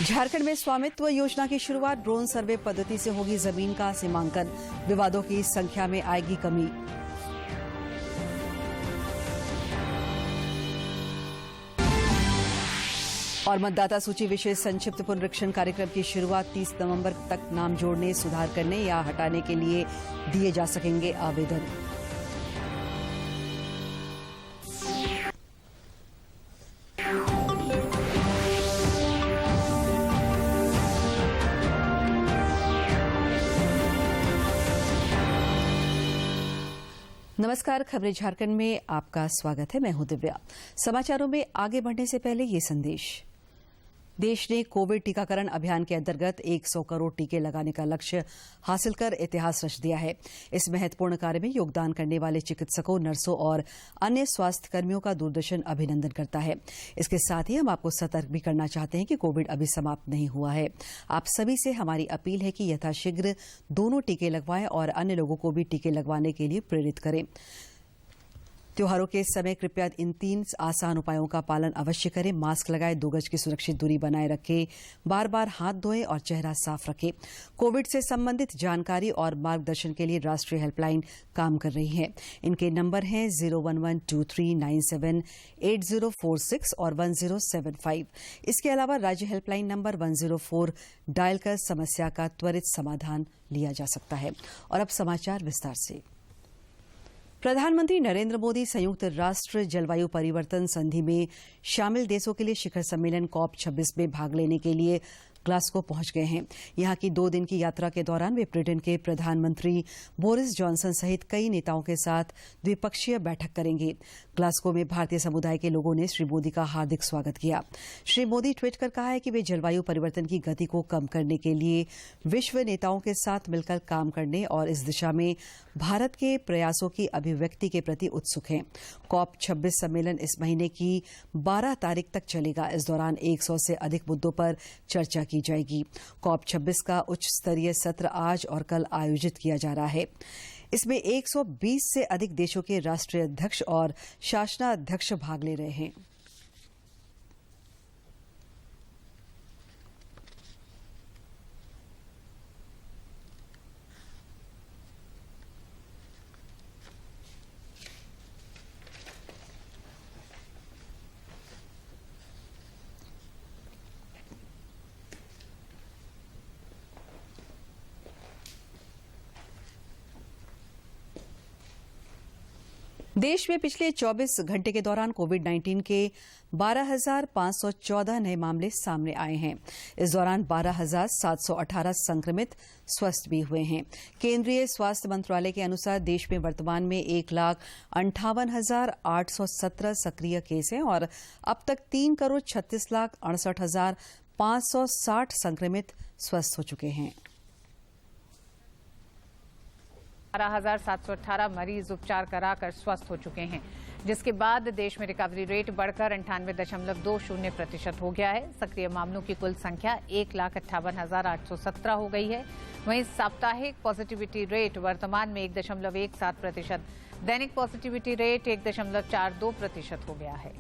झारखंड में स्वामित्व योजना की शुरुआत। ड्रोन सर्वे पद्धति से होगी जमीन का सीमांकन। विवादों की संख्या में आएगी कमी। और मतदाता सूची विशेष संक्षिप्त पुनरीक्षण कार्यक्रम की शुरुआत। 30 नवंबर तक नाम जोड़ने, सुधार करने या हटाने के लिए दिए जा सकेंगे आवेदन। नमस्कार, खबरें झारखंड में आपका स्वागत है। मैं हूं दिव्या। समाचारों में आगे बढ़ने से पहले ये संदेश। देश ने कोविड टीकाकरण अभियान के अंतर्गत 100 करोड़ टीके लगाने का लक्ष्य हासिल कर इतिहास रच दिया है। इस महत्वपूर्ण कार्य में योगदान करने वाले चिकित्सकों, नर्सों और अन्य स्वास्थ्य कर्मियों का दूरदर्शन अभिनंदन करता है। इसके साथ ही हम आपको सतर्क भी करना चाहते हैं कि कोविड अभी समाप्त नहीं हुआ है। आप सभी से हमारी अपील है कि यथाशीघ्र दोनों टीके लगवाएं और अन्य लोगों को भी टीके लगवाने के लिए प्रेरित करें। त्योहारों के समय कृपया इन 3 आसान उपायों का पालन अवश्य करें। मास्क लगाएं, 2 गज की सुरक्षित दूरी बनाए रखें, बार बार हाथ धोएं और चेहरा साफ रखें। कोविड से संबंधित जानकारी और मार्गदर्शन के लिए राष्ट्रीय हेल्पलाइन काम कर रही है। इनके नंबर हैं 0112397846 और 1075। इसके अलावा राज्य हेल्पलाइन नंबर 104 डायल कर समस्या का त्वरित समाधान लिया जा सकता है। और अब समाचार विस्तार से। प्रधानमंत्री नरेंद्र मोदी संयुक्त राष्ट्र जलवायु परिवर्तन संधि में शामिल देशों के लिए शिखर सम्मेलन COP26 में भाग लेने के लिए ग्लासगो पहुंच गए हैं। यहां की 2 दिन की यात्रा के दौरान वे ब्रिटेन के प्रधानमंत्री बोरिस जॉनसन सहित कई नेताओं के साथ द्विपक्षीय बैठक करेंगे। ग्लासगो में भारतीय समुदाय के लोगों ने श्री मोदी का हार्दिक स्वागत किया। श्री मोदी ट्वीट कर कहा है कि वे जलवायु परिवर्तन की गति को कम करने के लिए विश्व नेताओं के साथ मिलकर काम करने और इस दिशा में भारत के प्रयासों की अभिव्यक्ति के प्रति उत्सुक हैं। COP26 सम्मेलन इस महीने की 12 तारीख तक चलेगा। इस दौरान 100 से अधिक मुद्दों पर चर्चा की जाएगी। COP26 का उच्च स्तरीय सत्र आज और कल आयोजित किया जा रहा है। इसमें 120 से अधिक देशों के राष्ट्रीय अध्यक्ष और शासनाध्यक्ष भाग ले रहे हैं। देश में पिछले 24 घंटे के दौरान कोविड-19 के 12,514 नए मामले सामने आए हैं। इस दौरान 12,718 संक्रमित स्वस्थ भी हुए हैं। केंद्रीय स्वास्थ्य मंत्रालय के अनुसार देश में वर्तमान में 1,58,817 सक्रिय केस हैं और अब तक 3,36,68,560 संक्रमित स्वस्थ हो चुके हैं। 12,718 मरीज उपचार कराकर स्वस्थ हो चुके हैं, जिसके बाद देश में रिकवरी रेट बढ़कर 98.20% हो गया है। सक्रिय मामलों की कुल संख्या 1,58,817 हो गई है। वहीं साप्ताहिक पॉजिटिविटी रेट वर्तमान में 1.17%, दैनिक पॉजिटिविटी रेट 1.42% हो गया है।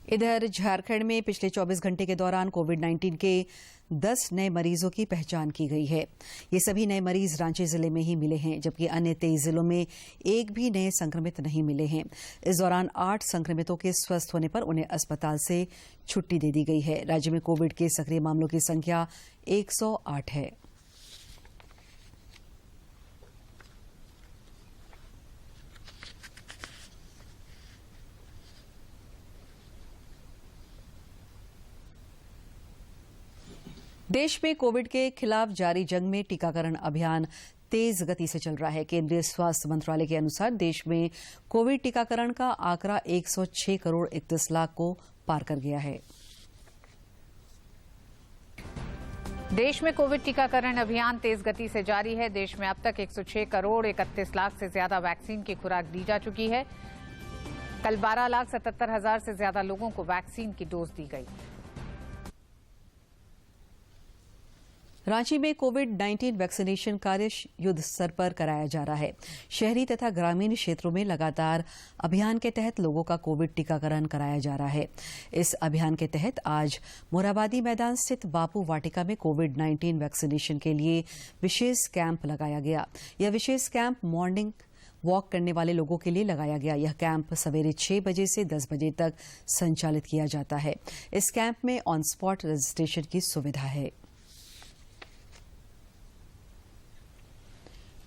इधर झारखंड में पिछले 24 घंटे के दौरान कोविड-19 के 10 नए मरीजों की पहचान की गई है। ये सभी नए मरीज रांची जिले में ही मिले हैं, जबकि अन्य 23 जिलों में एक भी नए संक्रमित नहीं मिले हैं। इस दौरान 8 संक्रमितों के स्वस्थ होने पर उन्हें अस्पताल से छुट्टी दे दी गई है। राज्य में कोविड के सक्रिय मामलों की संख्या 108 है। देश में कोविड के खिलाफ जारी जंग में टीकाकरण अभियान तेज गति से चल रहा है। केंद्रीय स्वास्थ्य मंत्रालय के अनुसार देश में कोविड टीकाकरण का आंकड़ा 106 करोड़ 31 लाख को पार कर गया है। देश में कोविड टीकाकरण अभियान तेज गति से जारी है। देश में अब तक 106 करोड़ 31 लाख से ज्यादा वैक्सीन की खुराक दी जा चुकी है। कल 12,77,000 से ज्यादा लोगों को वैक्सीन की डोज दी गई। रांची में कोविड-19 वैक्सीनेशन कार्य युद्ध स्तर पर कराया जा रहा है। शहरी तथा ग्रामीण क्षेत्रों में लगातार अभियान के तहत लोगों का कोविड टीकाकरण कराया जा रहा है। इस अभियान के तहत आज मोराबादी मैदान स्थित बापू वाटिका में कोविड-19 वैक्सीनेशन के लिए विशेष कैंप लगाया गया। यह विशेष कैंप मॉर्निंग वॉक करने वाले लोगों के लिए लगाया गया। यह कैंप सवेरे 6 बजे से 10 बजे तक संचालित किया जाता है। इस कैंप में ऑन स्पॉट रजिस्ट्रेशन की सुविधा है।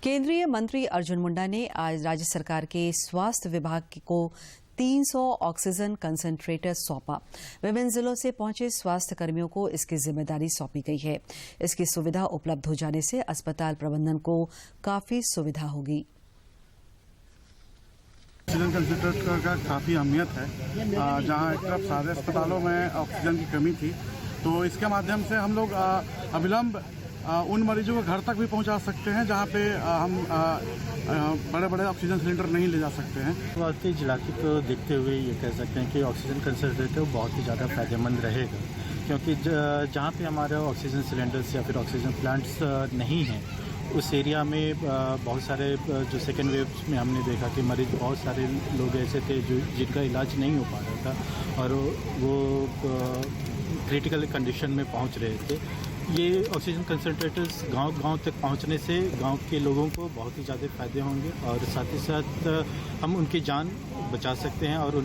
केंद्रीय मंत्री अर्जुन मुंडा ने आज राज्य सरकार के स्वास्थ्य विभाग को 300 ऑक्सीजन कंसंट्रेटर सौंपा। विभिन्न जिलों से पहुंचे स्वास्थ्य कर्मियों को इसकी जिम्मेदारी सौंपी गई है। इसकी सुविधा उपलब्ध हो जाने से अस्पताल प्रबंधन को काफी सुविधा होगी। ऑक्सीजन कंसंट्रेटर का काफ़ी अहमियत है। जहां एक तरफ सारे अस्पतालों में ऑक्सीजन की कमी थी, तो इसके माध्यम से हम लोग अविलंब उन मरीजों को घर तक भी पहुंचा सकते हैं जहां पे हम बड़े बड़े ऑक्सीजन सिलेंडर नहीं ले जा सकते हैं। वाकई इलाके को देखते हुए ये कह सकते हैं कि ऑक्सीजन कंसंट्रेटर बहुत ही ज़्यादा फायदेमंद रहेगा, क्योंकि जहाँ पे हमारे ऑक्सीजन सिलेंडर्स या फिर ऑक्सीजन प्लांट्स नहीं हैं, उस एरिया में बहुत सारे जो सेकेंड वेव में हमने देखा कि मरीज बहुत सारे लोग ऐसे थे जो जिनका इलाज नहीं हो पा रहा था और वो क्रिटिकल कंडीशन में पहुंच रहे थे। ये ऑक्सीजन कंसंट्रेटर्स गांव तक पहुंचने से गांव के लोगों को बहुत ही ज़्यादा फायदे होंगे और साथ ही साथ हम उनकी जान बचा सकते हैं। और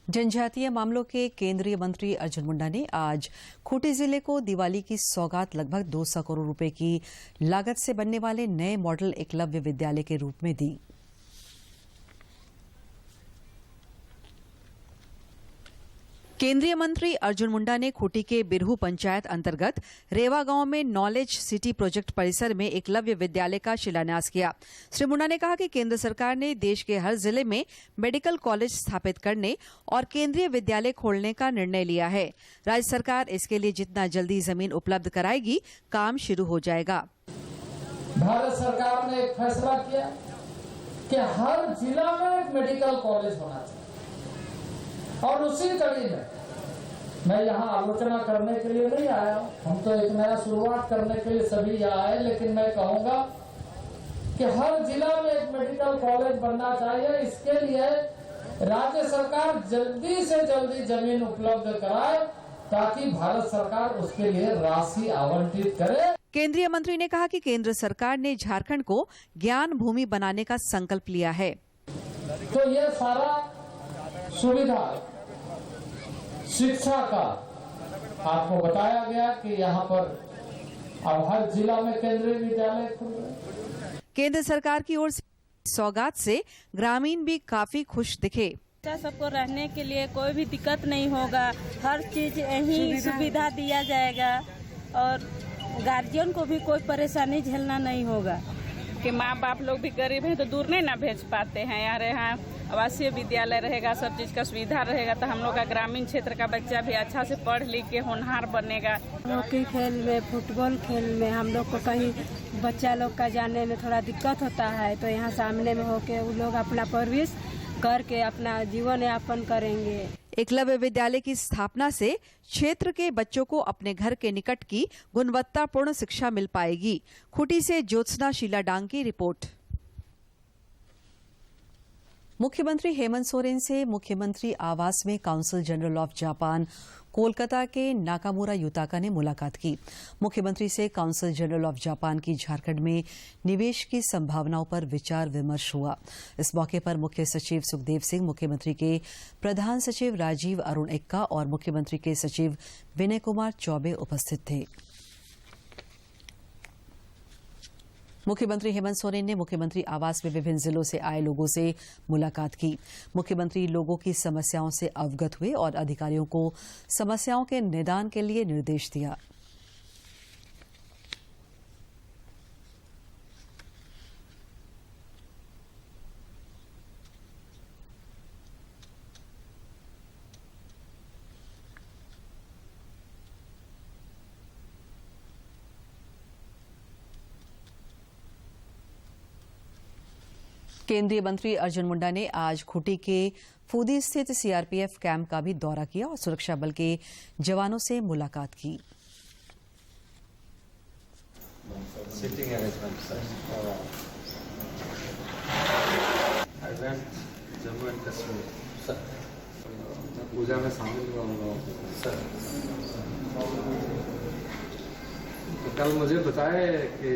जनजातीय मामलों के केंद्रीय मंत्री अर्जुन मुंडा ने आज खूंटी जिले को दिवाली की सौगात लगभग 200 करोड़ रुपए की लागत से बनने वाले नए मॉडल एकलव्य विद्यालय के रूप में दी। केंद्रीय मंत्री अर्जुन मुंडा ने खूंटी के बिरहू पंचायत अंतर्गत रेवा गांव में नॉलेज सिटी प्रोजेक्ट परिसर में एकलव्य विद्यालय का शिलान्यास किया। श्री मुंडा ने कहा कि केंद्र सरकार ने देश के हर जिले में मेडिकल कॉलेज स्थापित करने और केंद्रीय विद्यालय खोलने का निर्णय लिया है। राज्य सरकार इसके लिए जितना जल्दी जमीन उपलब्ध कराएगी, काम शुरू हो जाएगा। भारत सरकार ने एक फैसला किया कि हर जिला में एक मेडिकल कॉलेज होना चाहिए और उसी कड़ी में मैं यहाँ आलोचना करने के लिए नहीं आया हूँ। हम तो एक नया शुरुआत करने के लिए सभी यहाँ आए, लेकिन मैं कहूँगा कि हर जिला में एक मेडिकल कॉलेज बनना चाहिए। इसके लिए राज्य सरकार जल्दी से जल्दी जमीन उपलब्ध कराए ताकि भारत सरकार उसके लिए राशि आवंटित करे। केंद्रीय मंत्री ने कहा कि केंद्र सरकार ने झारखंड को ज्ञान भूमि बनाने का संकल्प लिया है। तो ये सारा सुविधा शिक्षा का आपको बताया गया कि यहाँ पर अब हर जिला में केंद्रीय विद्यालय खुल रहे। केंद्र सरकार की ओर से सौगात से ग्रामीण भी काफी खुश दिखे। सबको रहने के लिए कोई भी दिक्कत नहीं होगा, हर चीज यही सुविधा दिया जाएगा और गार्जियन को भी कोई परेशानी झेलना नहीं होगा। कि माँ बाप लोग भी गरीब हैं तो दूर नहीं ना भेज पाते हैं। यहाँ आवासीय विद्यालय रहेगा, सब चीज का सुविधा रहेगा, तो हम लोग का ग्रामीण क्षेत्र का बच्चा भी अच्छा से पढ़ लिख के होनहार बनेगा। हॉकी खेल में, फुटबॉल खेल में हम लोग को कहीं बच्चा लोग का जाने में थोड़ा दिक्कत होता है, तो यहाँ सामने में होके वो लोग अपना परवरिश करके अपना जीवन यापन करेंगे। एकलव्य विद्यालय की स्थापना से क्षेत्र के बच्चों को अपने घर के निकट की गुणवत्तापूर्ण शिक्षा मिल पाएगी। खूंटी से ज्योत्सना शीला डांग की रिपोर्ट। मुख्यमंत्री हेमंत सोरेन से मुख्यमंत्री आवास में council general of Japan Kolkata के नाकामुरा युताका ने मुलाकात की। मुख्यमंत्री से काउंसिल जनरल ऑफ जापान की झारखंड में निवेश की संभावनाओं पर विचार विमर्श हुआ। इस मौके पर मुख्य सचिव सुखदेव सिंह, मुख्यमंत्री के प्रधान सचिव राजीव अरुण एक्का और मुख्यमंत्री के सचिव विनय कुमार चौबे उपस्थित थे। मुख्यमंत्री हेमंत सोरेन ने मुख्यमंत्री आवास में विभिन्न जिलों से आए लोगों से मुलाकात की। मुख्यमंत्री लोगों की समस्याओं से अवगत हुए और अधिकारियों को समस्याओं के निदान के लिए निर्देश दिया। केंद्रीय मंत्री अर्जुन मुंडा ने आज खूंटी के फूदी स्थित सीआरपीएफ कैंप का भी दौरा किया और सुरक्षा बल के जवानों से मुलाकात की। Sitting arrangement, sir. I went Jammu and Kashmir, sir. मैं पूजा में शामिल हुआ हूँ सर। तो कल मुझे बताए कि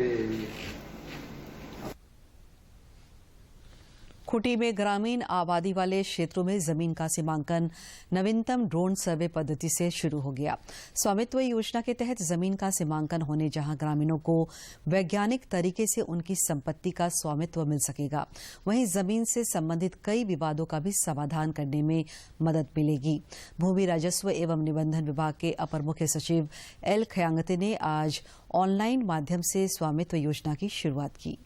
खूंटी में ग्रामीण आबादी वाले क्षेत्रों में जमीन का सीमांकन नवीनतम ड्रोन सर्वे पद्धति से शुरू हो गया। स्वामित्व योजना के तहत जमीन का सीमांकन होने जहां ग्रामीणों को वैज्ञानिक तरीके से उनकी संपत्ति का स्वामित्व मिल सकेगा, वहीं जमीन से संबंधित कई विवादों का भी समाधान करने में मदद मिलेगी। भूमि राजस्व एवं निबंधन विभाग के अपर मुख्य सचिव एल खयांगते ने आज ऑनलाइन माध्यम से स्वामित्व योजना की शुरुआत की।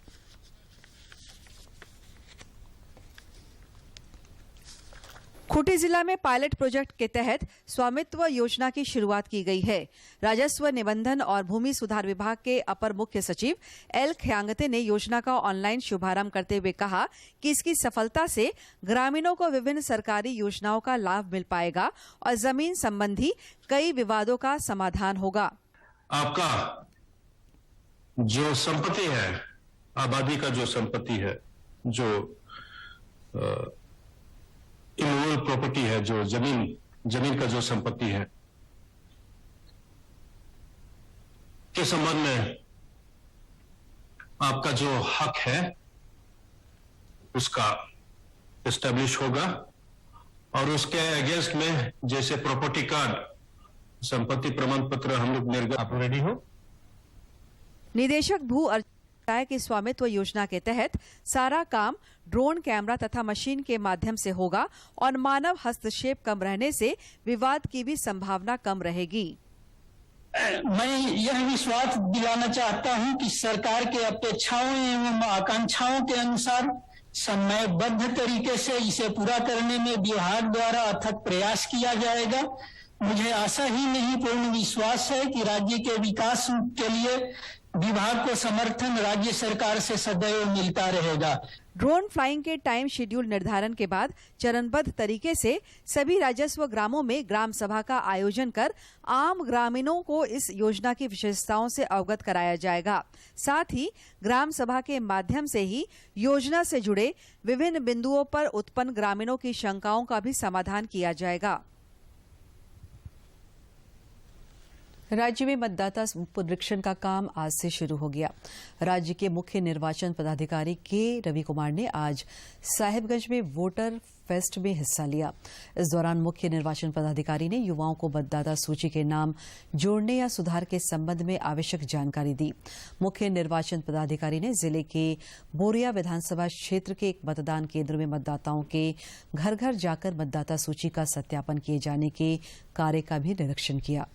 खूंटी जिला में पायलट प्रोजेक्ट के तहत स्वामित्व योजना की शुरुआत की गई है। राजस्व निबंधन और भूमि सुधार विभाग के अपर मुख्य सचिव एल खयांगते ने योजना का ऑनलाइन शुभारंभ करते हुए कहा कि इसकी सफलता से ग्रामीणों को विभिन्न सरकारी योजनाओं का लाभ मिल पाएगा और जमीन संबंधी कई विवादों का समाधान होगा। आपका जो संपत्ति है, आबादी का जो संपत्ति है, जो इमूवेबल प्रॉपर्टी है, जो जमीन का जो संपत्ति है, के संबंध में आपका जो हक है उसका एस्टेब्लिश होगा और उसके अगेंस्ट में जैसे प्रॉपर्टी कार्ड, संपत्ति प्रमाण पत्र हम लोग निर्गत। आप रेडी हो? निदेशक भू बताया कि स्वामित्व योजना के तहत सारा काम ड्रोन कैमरा तथा मशीन के माध्यम से होगा और मानव हस्तक्षेप कम रहने से विवाद की भी संभावना कम रहेगी। मैं यह विश्वास दिलाना चाहता हूं कि सरकार के अपेक्षाओं एवं आकांक्षाओं के अनुसार समयबद्ध तरीके से इसे पूरा करने में विभाग द्वारा अथक प्रयास किया जाएगा। मुझे आशा ही नहीं पूर्ण विश्वास है कि राज्य के विकास के लिए विभाग को समर्थन राज्य सरकार से सदैव मिलता रहेगा। ड्रोन फ्लाइंग के टाइम शेड्यूल निर्धारण के बाद चरणबद्ध तरीके से सभी राजस्व ग्रामों में ग्राम सभा का आयोजन कर आम ग्रामीणों को इस योजना की विशेषताओं से अवगत कराया जाएगा। साथ ही ग्राम सभा के माध्यम से ही योजना से जुड़े विभिन्न बिंदुओं पर उत्पन्न ग्रामीणों की शंकाओं का भी समाधान किया जाएगा। राज्य में मतदाता पुनरीक्षण का काम आज से शुरू हो गया। राज्य के मुख्य निर्वाचन पदाधिकारी के रवि कुमार ने आज साहिबगंज में वोटर फेस्ट में हिस्सा लिया। इस दौरान मुख्य निर्वाचन पदाधिकारी ने युवाओं को मतदाता सूची के नाम जोड़ने या सुधार के संबंध में आवश्यक जानकारी दी। मुख्य निर्वाचन पदाधिकारी ने जिले के बोरिया विधानसभा क्षेत्र के एक मतदान केंद्र में मतदाताओं के घर घर जाकर मतदाता सूची का सत्यापन किए जाने के कार्य का भी निरीक्षण किया।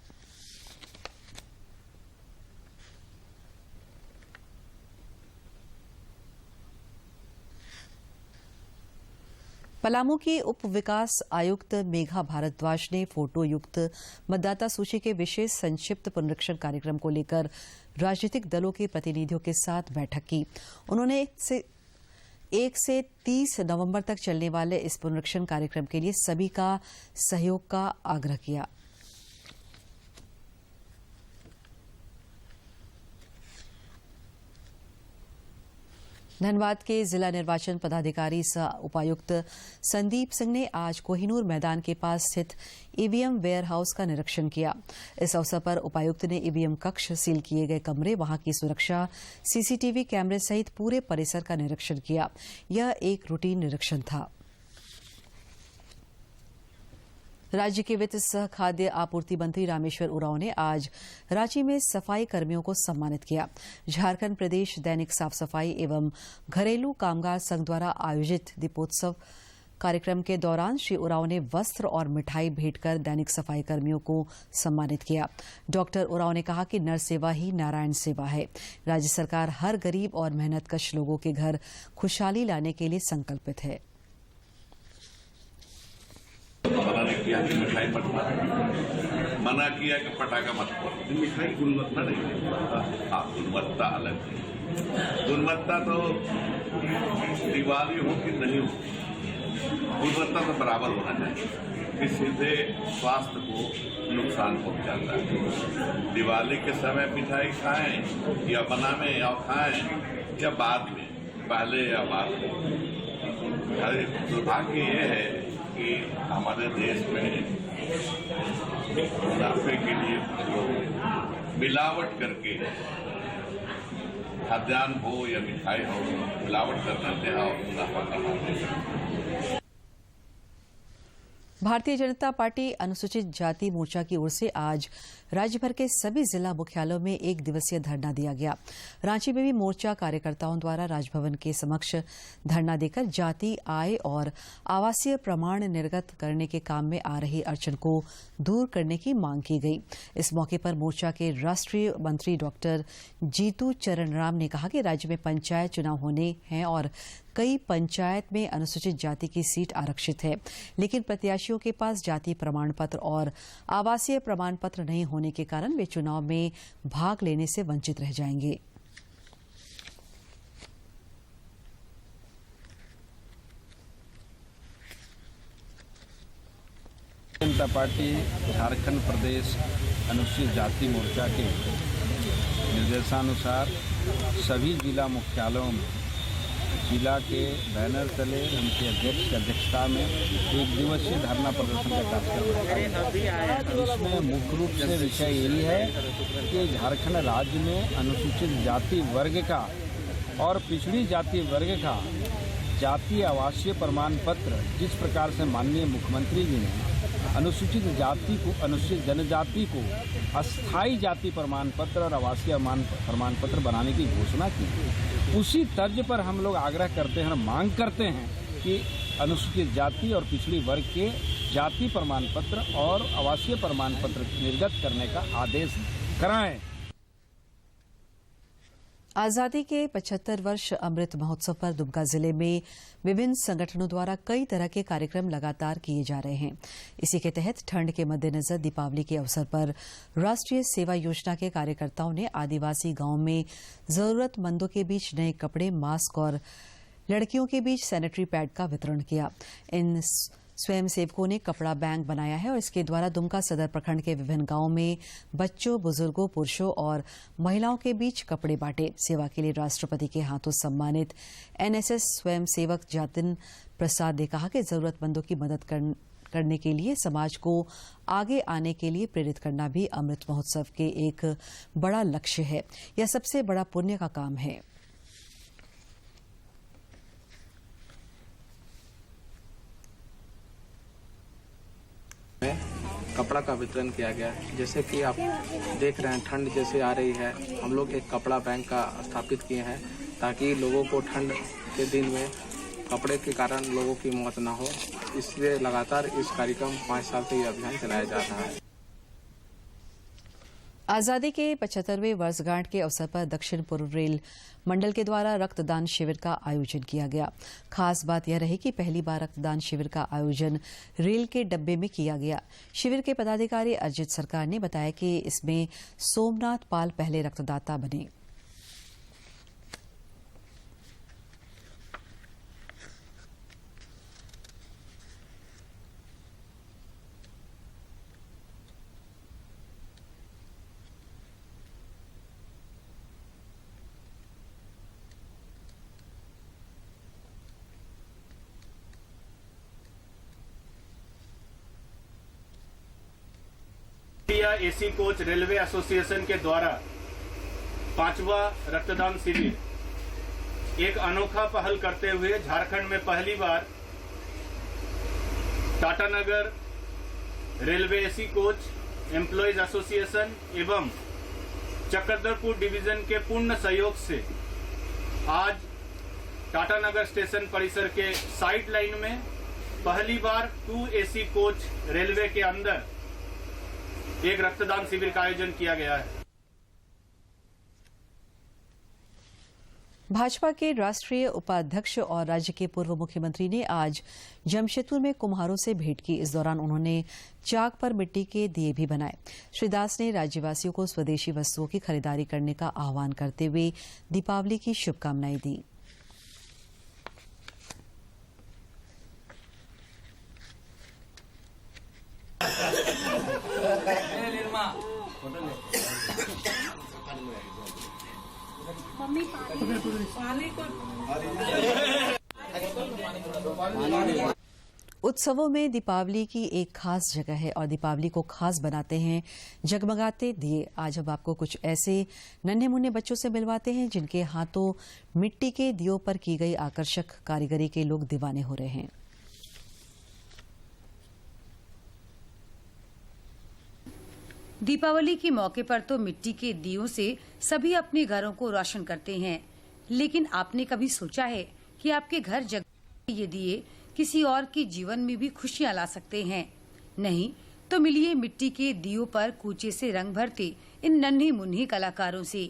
पलामू की उप विकास आयुक्त मेघा भारद्वाज ने फोटो युक्त मतदाता सूची के विशेष संक्षिप्त पुनरीक्षण कार्यक्रम को लेकर राजनीतिक दलों के प्रतिनिधियों के साथ बैठक की। उन्होंने 1 से 30 नवंबर तक चलने वाले इस पुनरीक्षण कार्यक्रम के लिए सभी का सहयोग का आग्रह किया। धनबाद के जिला निर्वाचन पदाधिकारी सह उपायुक्त संदीप सिंह ने आज कोहिनूर मैदान के पास स्थित ईवीएम वेयर हाउस का निरीक्षण किया। इस अवसर पर उपायुक्त ने ईवीएम कक्ष, सील किए गए कमरे, वहां की सुरक्षा, सीसीटीवी कैमरे सहित पूरे परिसर का निरीक्षण किया। यह एक रूटीन निरीक्षण था। राज्य के वित्त सह खाद्य आपूर्ति मंत्री रामेश्वर उरांव ने आज रांची में सफाई कर्मियों को सम्मानित किया। झारखंड प्रदेश दैनिक साफ सफाई एवं घरेलू कामगार संघ द्वारा आयोजित दीपोत्सव कार्यक्रम के दौरान श्री उरांव ने वस्त्र और मिठाई भेंट कर दैनिक सफाई कर्मियों को सम्मानित किया। डॉक्टर उरांव ने कहा कि नर सेवा ही नारायण सेवा है। राज्य सरकार हर गरीब और मेहनतकश लोगों के घर खुशहाली लाने के लिए संकल्पित है। मना नहीं किया कि मिठाई मत खाओ, मना किया कि पटाखा मत खाओ। मिठाई गुणवत्ता नहीं, हाँ गुणवत्ता अलग है। गुणवत्ता तो दिवाली हो कि नहीं हो, गुणवत्ता तो बराबर होना चाहिए। कि सीधे स्वास्थ्य को नुकसान पहुंचाता है। दिवाली के समय मिठाई खाएं या बनावें और खाएं या बाद में, पहले या बाद में। अरे दुर्भाग्य ये है कि हमारे देश में मुनाफे के लिए लोग मिलावट करके, खाद्यान्न हो या मिठाई हो, मिलावट कर देते हैं और मुनाफा कमाते हैं। भारतीय जनता पार्टी अनुसूचित जाति मोर्चा की ओर से आज राज्य भर के सभी जिला मुख्यालयों में 1 दिवसीय धरना दिया गया। रांची में भी मोर्चा कार्यकर्ताओं द्वारा राजभवन के समक्ष धरना देकर जाति, आय और आवासीय प्रमाण निर्गत करने के काम में आ रही अड़चन को दूर करने की मांग की गई। इस मौके पर मोर्चा के राष्ट्रीय मंत्री डॉक्टर जीतू चरण राम ने कहा कि राज्य में पंचायत चुनाव होने हैं और कई पंचायत में अनुसूचित जाति की सीट आरक्षित है, लेकिन प्रत्याशियों के पास जाति प्रमाण पत्र और आवासीय प्रमाण पत्र नहीं होने के कारण वे चुनाव में भाग लेने से वंचित रह जाएंगे। जनता पार्टी झारखंड प्रदेश अनुसूचित जाति मोर्चा के निर्देशानुसार सभी जिला मुख्यालयों में जिला के बैनर तले उनके अध्यक्ष की अध्यक्षता में 1 दिवसीय धरना प्रदर्शन का कार्यक्रम। इसमें मुख्य रूप से विषय यही है कि झारखंड राज्य में अनुसूचित जाति वर्ग का और पिछड़ी जाति वर्ग का जातीय आवासीय प्रमाण पत्र जिस प्रकार से माननीय मुख्यमंत्री जी ने अनुसूचित जाति को, अनुसूचित जनजाति को अस्थायी जाति प्रमाण पत्र और आवासीय प्रमाण पत्र बनाने की घोषणा की, उसी तर्ज पर हम लोग आग्रह करते हैं और मांग करते हैं कि अनुसूचित जाति और पिछड़ी वर्ग के जाति प्रमाण पत्र और आवासीय प्रमाण पत्र निर्गत करने का आदेश कराएं। आजादी के 75 वर्ष अमृत महोत्सव पर दुमका जिले में विभिन्न संगठनों द्वारा कई तरह के कार्यक्रम लगातार किए जा रहे हैं। इसी के तहत ठंड के मद्देनजर दीपावली के अवसर पर राष्ट्रीय सेवा योजना के कार्यकर्ताओं ने आदिवासी गांव में जरूरतमंदों के बीच नए कपड़े, मास्क और लड़कियों के बीच सैनिटरी पैड का वितरण किया। इन स्वयंसेवकों ने कपड़ा बैंक बनाया है और इसके द्वारा दुमका सदर प्रखंड के विभिन्न गांवों में बच्चों, बुजुर्गों, पुरुषों और महिलाओं के बीच कपड़े बांटे। सेवा के लिए राष्ट्रपति के हाथों सम्मानित एनएसएस स्वयंसेवक जातिन प्रसाद ने कहा कि जरूरतमंदों की मदद करने के लिए समाज को आगे आने के लिए प्रेरित करना भी अमृत महोत्सव के एक बड़ा लक्ष्य है। यह सबसे बड़ा पुण्य का काम है। कपड़ा का वितरण किया गया। जैसे कि आप देख रहे हैं ठंड जैसे आ रही है, हम लोग एक कपड़ा बैंक का स्थापित किए हैं ताकि लोगों को ठंड के दिन में कपड़े के कारण लोगों की मौत ना हो। इसलिए लगातार इस कार्यक्रम 5 साल से ये अभियान चलाया जा रहा है। आजादी के 75वें वर्षगांठ के अवसर पर दक्षिण पूर्व रेल मंडल के द्वारा रक्तदान शिविर का आयोजन किया गया। खास बात यह रही कि पहली बार रक्तदान शिविर का आयोजन रेल के डब्बे में किया गया। शिविर के पदाधिकारी अरजित सरकार ने बताया कि इसमें सोमनाथ पाल पहले रक्तदाता बने। एसी कोच रेलवे एसोसिएशन के द्वारा 5वां रक्तदान शिविर एक अनोखा पहल करते हुए झारखंड में पहली बार Tatanagar railway AC coach employees association एवं चक्रधरपुर डिवीजन के पूर्ण सहयोग से आज टाटानगर स्टेशन परिसर के साइड लाइन में पहली बार 2 एसी कोच रेलवे के अंदर एक रक्तदान शिविर का आयोजन किया गया है। भाजपा के राष्ट्रीय उपाध्यक्ष और राज्य के पूर्व मुख्यमंत्री ने आज जमशेदपुर में कुम्हारों से भेंट की। इस दौरान उन्होंने चाक पर मिट्टी के दिए भी बनाए। श्री दास ने राज्यवासियों को स्वदेशी वस्तुओं की खरीदारी करने का आह्वान करते हुए दीपावली की शुभकामनाएं दी। उत्सवों में दीपावली की एक खास जगह है और दीपावली को खास बनाते हैं जगमगाते दिए। आज हम आपको कुछ ऐसे नन्हे मुन्ने बच्चों से मिलवाते हैं जिनके हाथों मिट्टी के दियों पर की गई आकर्षक कारीगरी के लोग दीवाने हो रहे हैं। दीपावली के मौके पर तो मिट्टी के दियों से सभी अपने घरों को रोशन करते हैं, लेकिन आपने कभी सोचा है कि आपके घर जगमगाते ये दिए किसी और के जीवन में भी खुशियां ला सकते हैं? नहीं तो मिलिए मिट्टी के दियों पर कूचे से रंग भरते इन नन्हे मुन्ने कलाकारों से।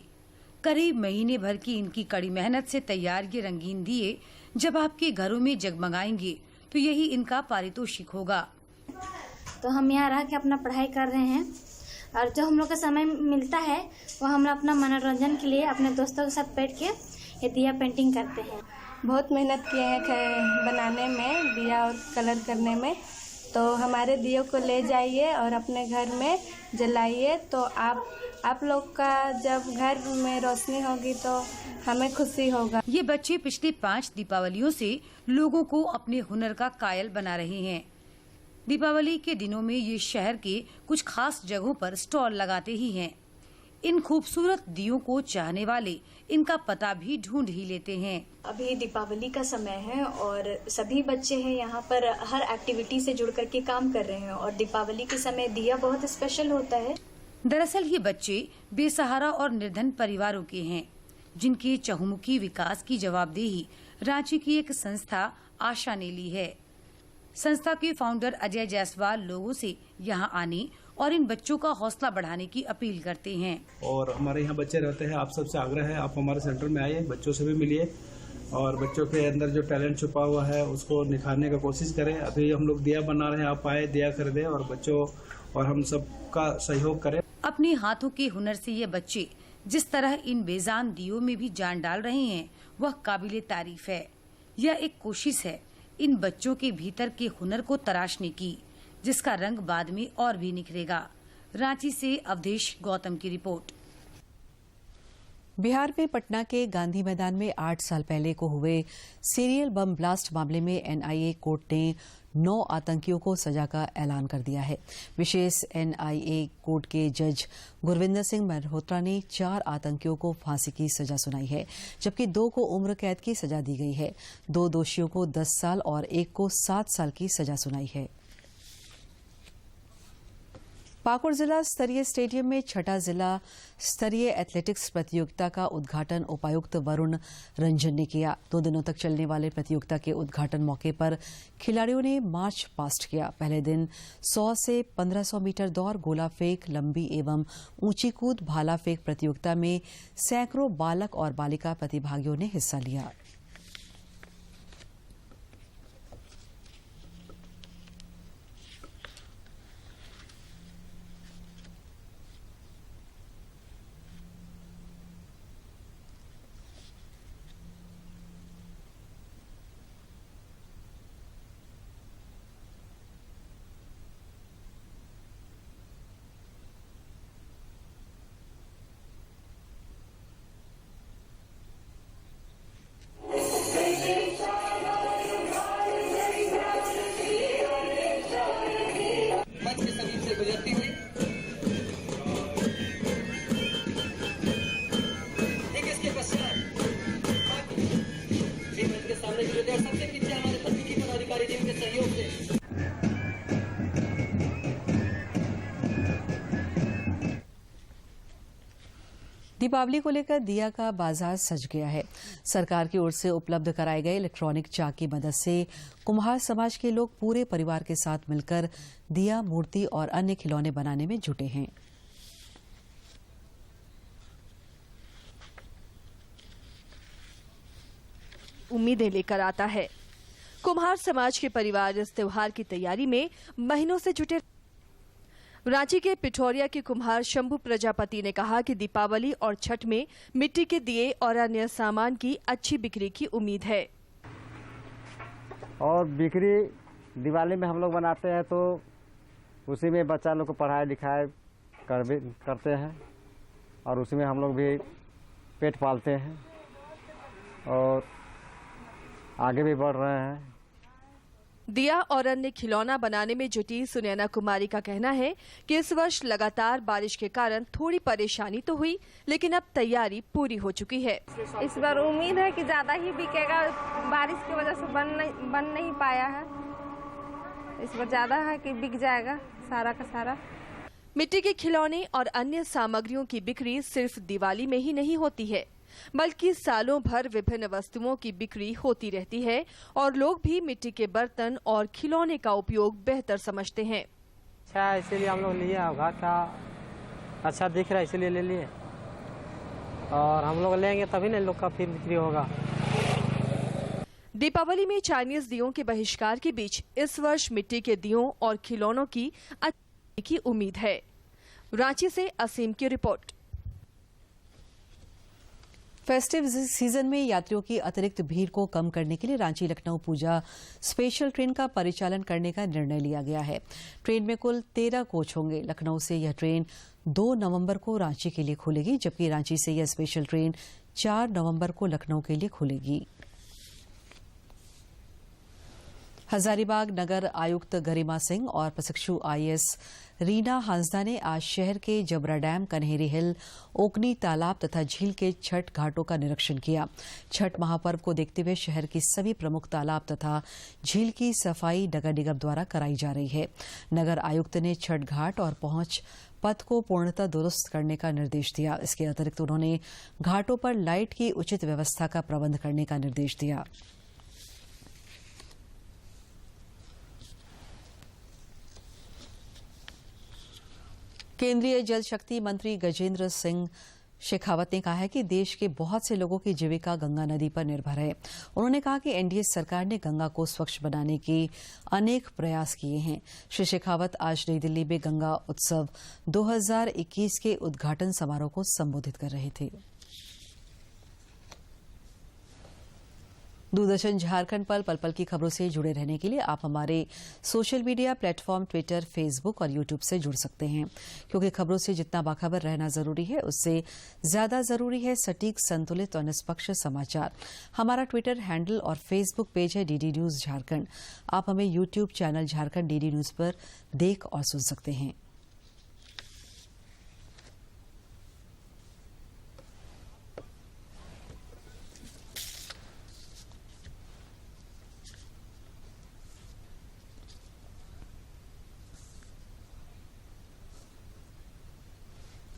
करीब महीने भर की इनकी कड़ी मेहनत से तैयार ये रंगीन दिए जब आपके घरों में जगमगाएंगे तो यही इनका पारितोषिक होगा। तो हम यहाँ रह के अपना पढ़ाई कर रहे हैं और जो हम लोग का समय मिलता है वो हम लोग अपना मनोरंजन के लिए अपने दोस्तों के साथ बैठ के ये दिया पेंटिंग करते हैं। बहुत मेहनत किए हैं बनाने में, दिया और कलर करने में। तो हमारे दियों को ले जाइए और अपने घर में जलाइए, तो आप लोग का जब घर में रोशनी होगी तो हमें खुशी होगा। ये बच्चे पिछले 5 दीपावलियों से लोगों को अपने हुनर का कायल बना रहे हैं। दीपावली के दिनों में ये शहर के कुछ खास जगहों पर स्टॉल लगाते ही हैं। इन खूबसूरत दियों को चाहने वाले इनका पता भी ढूंढ ही लेते हैं। अभी दीपावली का समय है और सभी बच्चे हैं यहाँ पर हर एक्टिविटी से जुड़ करके काम कर रहे हैं और दीपावली के समय दिया बहुत स्पेशल होता है। दरअसल ये बच्चे बेसहारा और निर्धन परिवारों के हैं जिनके चहुमुखी विकास की जवाबदेही रांची की एक संस्था आशा ने ली है। संस्था के फाउंडर अजय जायसवाल लोगों से यहाँ आने और इन बच्चों का हौसला बढ़ाने की अपील करते हैं। और हमारे यहाँ बच्चे रहते हैं, आप सबसे आग्रह है आप हमारे सेंटर में आइए, बच्चों से भी मिलिए और बच्चों के अंदर जो टैलेंट छुपा हुआ है उसको निखारने का कोशिश करें। अभी हम लोग दिया बना रहे हैं, आप आए दिया खरीदें और बच्चों और हम सबका सहयोग करें। अपने हाथों के हुनर से ये बच्चे जिस तरह इन बेजान दियों में भी जान डाल रहे हैं वह काबिले तारीफ है। यह एक कोशिश है इन बच्चों के भीतर के हुनर को तराशने की, जिसका रंग बाद में और भी निखरेगा। रांची से अवधेश गौतम की रिपोर्ट। बिहार में पटना के गांधी मैदान में 8 साल पहले को हुए सीरियल बम ब्लास्ट मामले में एनआईए कोर्ट ने 9 आतंकियों को सजा का ऐलान कर दिया है। विशेष एनआईए कोर्ट के जज गुरविंदर सिंह मल्होत्रा ने 4 आतंकियों को फांसी की सजा सुनाई है, जबकि 2 को उम्र कैद की सजा दी गई है। 2 दोषियों को 10 साल और 1 को 7 साल की सजा सुनाई है। पाकुड़ जिला स्तरीय स्टेडियम में 6ठा जिला स्तरीय एथलेटिक्स प्रतियोगिता का उद्घाटन उपायुक्त वरुण रंजन ने किया। 2 दिनों तक चलने वाले प्रतियोगिता के उद्घाटन मौके पर खिलाड़ियों ने मार्च पास्ट किया। पहले दिन 100 से 1500 मीटर दौड़, गोला फेंक, लंबी एवं ऊंची कूद, भाला फेंक प्रतियोगिता में सैकड़ों बालक और बालिका प्रतिभागियों ने हिस्सा लिया। दीपावली को लेकर दिया का बाजार सज गया है। सरकार की ओर से उपलब्ध कराए गए इलेक्ट्रॉनिक चाक की मदद से कुम्हार समाज के लोग पूरे परिवार के साथ मिलकर दिया, मूर्ति और अन्य खिलौने बनाने में जुटे हैं। उम्मीदें लेकर आता है। कुम्हार समाज के परिवार इस त्योहार की तैयारी में महीनों से जुटे। रांची के पिठौरिया के कुम्हार शंभू प्रजापति ने कहा कि दीपावली और छठ में मिट्टी के दिए और अन्य सामान की अच्छी बिक्री की उम्मीद है। और बिक्री दिवाली में हम लोग बनाते हैं तो उसी में बच्चा लोग को पढ़ाई लिखाई करते हैं और उसमें हम लोग भी पेट पालते हैं और आगे भी बढ़ रहे हैं। दिया और अन्य खिलौना बनाने में जुटी सुनैना कुमारी का कहना है कि इस वर्ष लगातार बारिश के कारण थोड़ी परेशानी तो हुई, लेकिन अब तैयारी पूरी हो चुकी है। इस बार उम्मीद है कि ज्यादा ही बिकेगा, बारिश की वजह से बन नहीं पाया है। इस बार ज्यादा है कि बिक जाएगा सारा का सारा। मिट्टी के खिलौने और अन्य सामग्रियों की बिक्री सिर्फ दिवाली में ही नहीं होती है, बल्कि सालों भर विभिन्न वस्तुओं की बिक्री होती रहती है और लोग भी मिट्टी के बर्तन और खिलौने का उपयोग बेहतर समझते हैं। अच्छा, इसीलिए हम लोग लिए, घर का अच्छा दिख रहा है इसीलिए ले लिए और हम लोग लेंगे तभी ना लोग का फिर बिक्री होगा। दीपावली में चाइनीज दियों के बहिष्कार के बीच इस वर्ष मिट्टी के दियों और खिलौनों की अच्छी की उम्मीद है। रांची से असीम की रिपोर्ट। फेस्टिव सीजन में यात्रियों की अतिरिक्त भीड़ को कम करने के लिए रांची लखनऊ पूजा स्पेशल ट्रेन का परिचालन करने का निर्णय लिया गया है। ट्रेन में कुल 13 कोच होंगे। लखनऊ से यह ट्रेन 2 नवंबर को रांची के लिए खुलेगी, जबकि रांची से यह स्पेशल ट्रेन 4 नवंबर को लखनऊ के लिए खुलेगी। हजारीबाग नगर आयुक्त गरिमा सिंह और प्रशिक्षु आईएएस रीना हांसदा ने आज शहर के जबरा डैम, कन्हेरी हिल, ओकनी तालाब तथा झील के छठ घाटों का निरीक्षण किया। छठ महापर्व को देखते हुए शहर की सभी प्रमुख तालाब तथा झील की सफाई नगर निगम द्वारा कराई जा रही है। नगर आयुक्त ने छठ घाट और पहुंच पथ को पूर्णतः दुरुस्त करने का निर्देश दिया। इसके अतिरिक्त उन्होंने घाटों पर लाइट की उचित व्यवस्था का प्रबंध करने का निर्देश दिया। केंद्रीय जल शक्ति मंत्री गजेंद्र सिंह शेखावत ने कहा है कि देश के बहुत से लोगों की जीविका गंगा नदी पर निर्भर है। उन्होंने कहा कि एनडीए सरकार ने गंगा को स्वच्छ बनाने के अनेक प्रयास किए हैं। श्री शेखावत आज नई दिल्ली में गंगा उत्सव 2021 के उद्घाटन समारोह को संबोधित कर रहे थे। दूरदर्शन झारखंड पर पल पल की खबरों से जुड़े रहने के लिए आप हमारे social media platform Twitter, Facebook और यूट्यूब से जुड़ सकते हैं, क्योंकि खबरों से जितना बाखबर रहना जरूरी है, उससे ज्यादा जरूरी है सटीक, संतुलित और निष्पक्ष समाचार। हमारा ट्विटर हैंडल और फेसबुक पेज है डीडी न्यूज झारखंड। आप हमें YouTube channel Jharkhand DD news पर देख और सुन सकते हैं।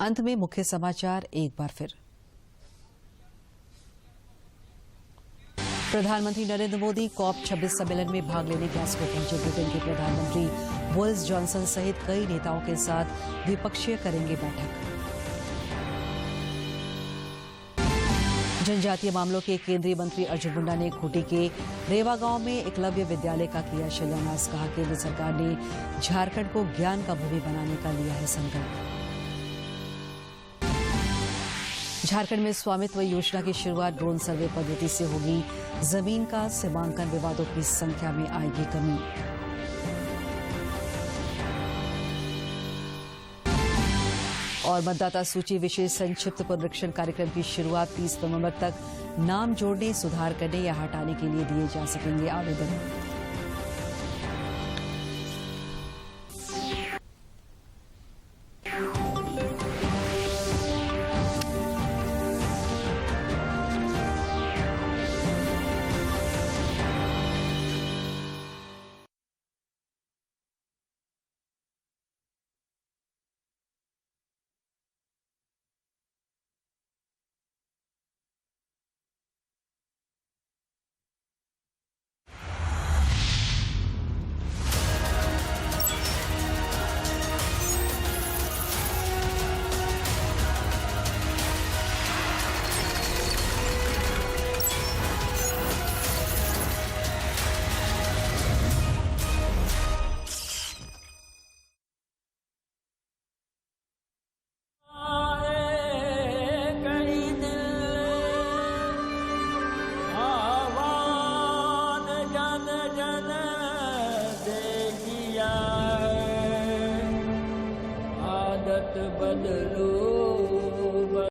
अंत में मुख्य समाचार एक बार फिर। प्रधानमंत्री नरेंद्र मोदी कॉप 26 सम्मेलन में भाग लेने ग्लासगो पहुंचे। ब्रिटेन के प्रधानमंत्री बोरिस जॉनसन सहित कई नेताओं के साथ द्विपक्षीय करेंगे बैठक। जनजातीय मामलों के केंद्रीय मंत्री अर्जुन मुंडा ने खूंटी के रेवा गांव में एकलव्य विद्यालय का किया शिलान्यास। कहा केंद्र सरकार ने झारखंड को ज्ञान का भूमि बनाने का लिया है संकल्प। झारखंड में स्वामित्व योजना की शुरुआत ड्रोन सर्वे पद्धति से होगी। जमीन का सीमांकन विवादों की संख्या में आएगी कमी। और मतदाता सूची विशेष संक्षिप्त पुनरीक्षण कार्यक्रम की शुरुआत 30 नवंबर तक नाम जोड़ने, सुधार करने या हटाने के लिए दिए जा सकेंगे आवेदन।